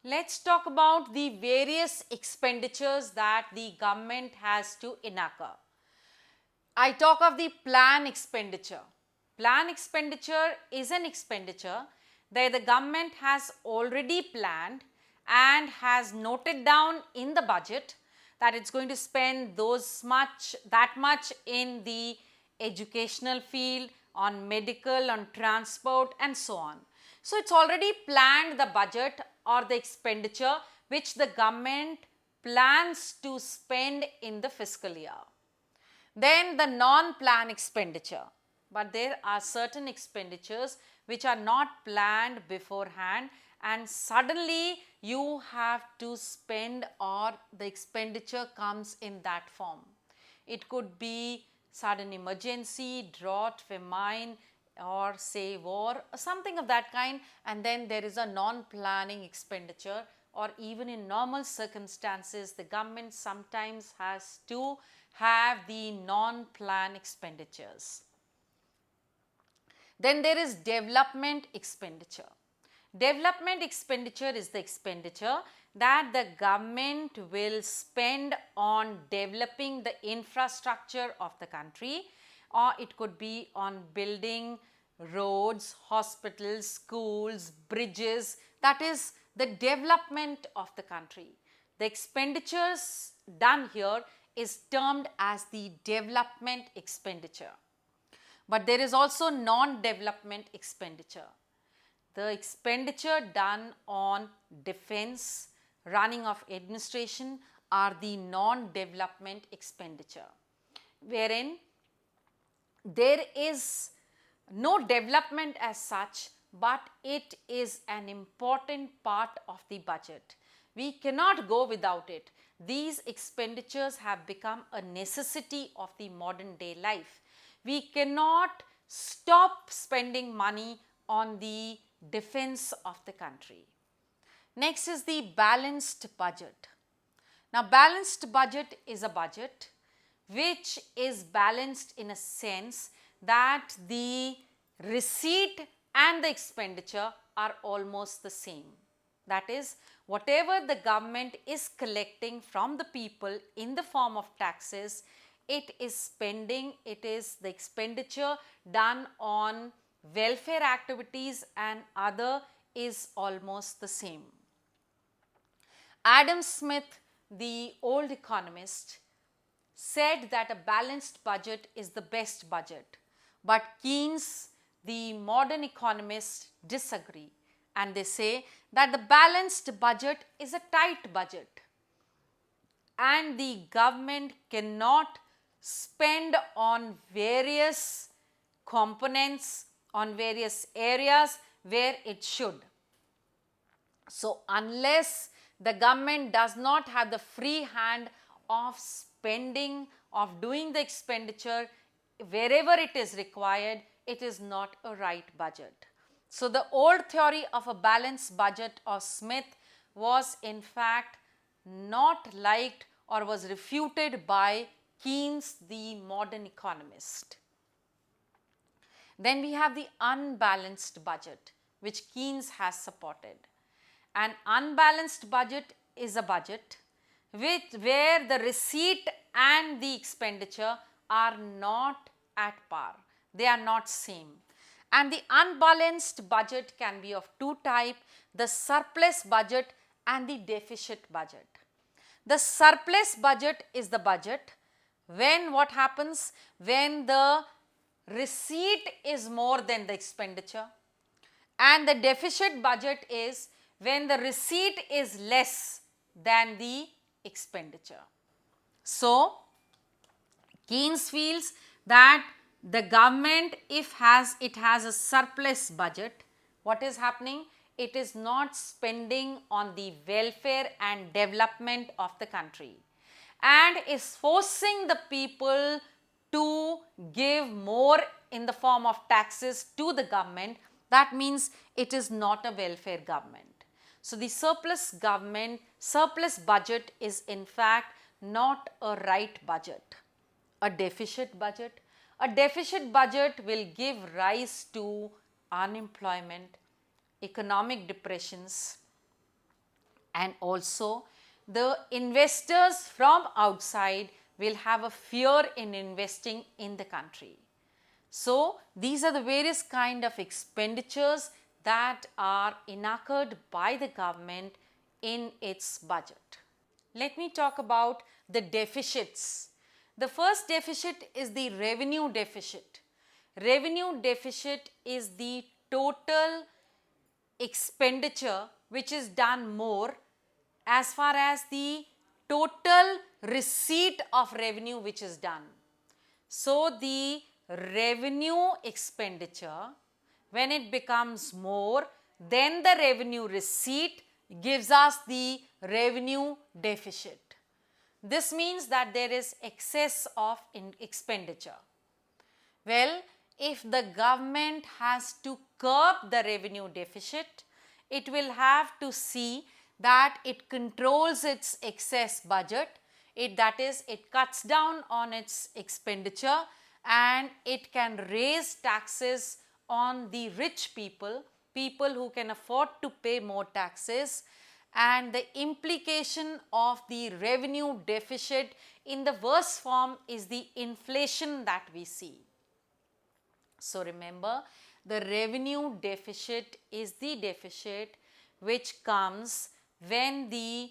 Let's talk about the various expenditures that the government has to incur. I talk of the plan expenditure. Plan expenditure is an expenditure that the government has already planned and has noted down in the budget that it's going to spend that much in the educational field, on medical, on transport and so on. So it's already planned the budget or the expenditure which the government plans to spend in the fiscal year. Then the non-plan expenditure, but there are certain expenditures which are not planned beforehand and suddenly you have to spend or the expenditure comes in that form. It could be sudden emergency, drought, famine or say war, something of that kind, and then there is a non-planning expenditure, or even in normal circumstances the government sometimes has to have the non-plan expenditures. Then there is development expenditure. Development expenditure is the expenditure that the government will spend on developing the infrastructure of the country, or it could be on building roads, hospitals, schools, bridges, that is the development of the country. The expenditures done here is termed as the development expenditure. But there is also non-development expenditure. The expenditure done on defense, running of administration are the non-development expenditure, wherein there is no development as such, but it is an important part of the budget. We cannot go without it. These expenditures have become a necessity of the modern day life. We cannot stop spending money on the defense of the country. Next is the balanced budget. Now, balanced budget is a budget which is balanced in a sense that the receipt and the expenditure are almost the same. That is, whatever the government is collecting from the people in the form of taxes, it is spending, it is the expenditure done on welfare activities and other is almost the same. Adam Smith, the old economist, said that a balanced budget is the best budget, but Keynes, the modern economists, disagree and they say that the balanced budget is a tight budget and the government cannot spend on various components, on various areas where it should. So, unless the government does not have the free hand of spending, of doing the expenditure wherever it is required, it is not a right budget. So, the old theory of a balanced budget of Smith was in fact not liked or was refuted by Keynes, the modern economist. Then we have the unbalanced budget, which Keynes has supported. An unbalanced budget is a budget where the receipt and the expenditure are not at par, they are not same. And the unbalanced budget can be of two types, the surplus budget and the deficit budget. The surplus budget is the budget when what happens? When the receipt is more than the expenditure, and the deficit budget is when the receipt is less than the expenditure. So, Keynes feels that the government, if it has a surplus budget, what is happening? It is not spending on the welfare and development of the country and is forcing the people to give more in the form of taxes to the government. That means it is not a welfare government. So, the surplus budget is in fact not a right budget. A deficit budget will give rise to unemployment, economic depressions, and also the investors from outside will have a fear in investing in the country. So, these are the various kind of expenditures that are enacted by the government in its budget. Let me talk about the deficits. The first deficit is the revenue deficit. Revenue deficit is the total expenditure which is done more as far as the total receipt of revenue which is done. So, the revenue expenditure, when it becomes more than the revenue receipt, gives us the revenue deficit. This means that there is excess of expenditure. Well, if the government has to curb the revenue deficit, it will have to see that it controls its excess budget, that is, it cuts down on its expenditure and it can raise taxes on the rich people, people who can afford to pay more taxes, and the implication of the revenue deficit in the worst form is the inflation that we see. So, remember, the revenue deficit is the deficit which comes when the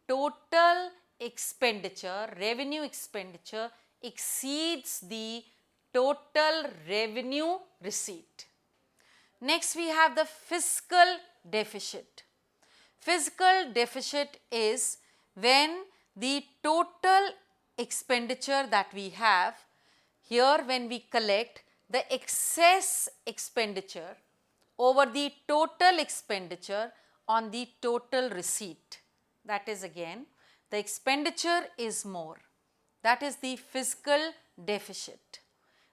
total expenditure, revenue expenditure, exceeds the total revenue receipt. Next, we have the fiscal deficit. Fiscal deficit is when the total expenditure that we have, here when we collect the excess expenditure over the total expenditure on the total receipt. That is, again, the expenditure is more. That is the fiscal deficit.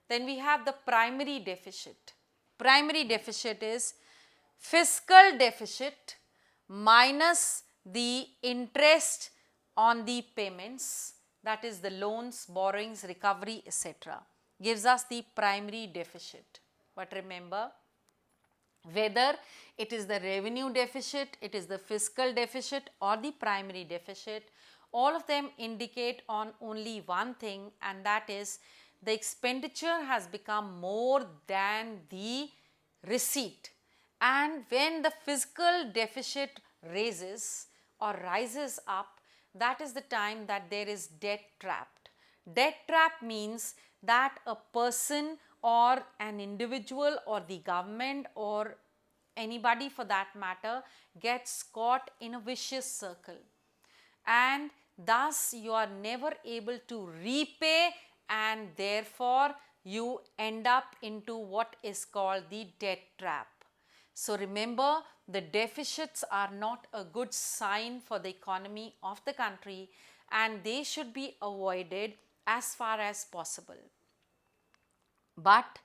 Then we have the primary deficit. Primary deficit is fiscal deficit minus the interest on the payments, that is the loans, borrowings, recovery, etc. gives us the primary deficit. But remember, whether it is the revenue deficit, it is the fiscal deficit or the primary deficit, all of them indicate on only one thing, and that is the expenditure has become more than the receipt. And when the fiscal deficit rises up, that is the time that there is debt trapped. Debt trap means that a person or an individual or the government or anybody for that matter gets caught in a vicious circle, and thus you are never able to repay, and therefore you end up into what is called the debt trap. So, remember, the deficits are not a good sign for the economy of the country, and they should be avoided as far as possible. But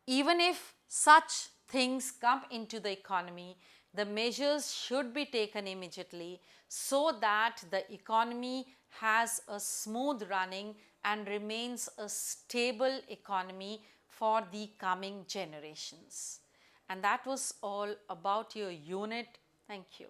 even if such things come into the economy, the measures should be taken immediately so that the economy has a smooth running and remains a stable economy for the coming generations. And that was all about your unit. Thank you.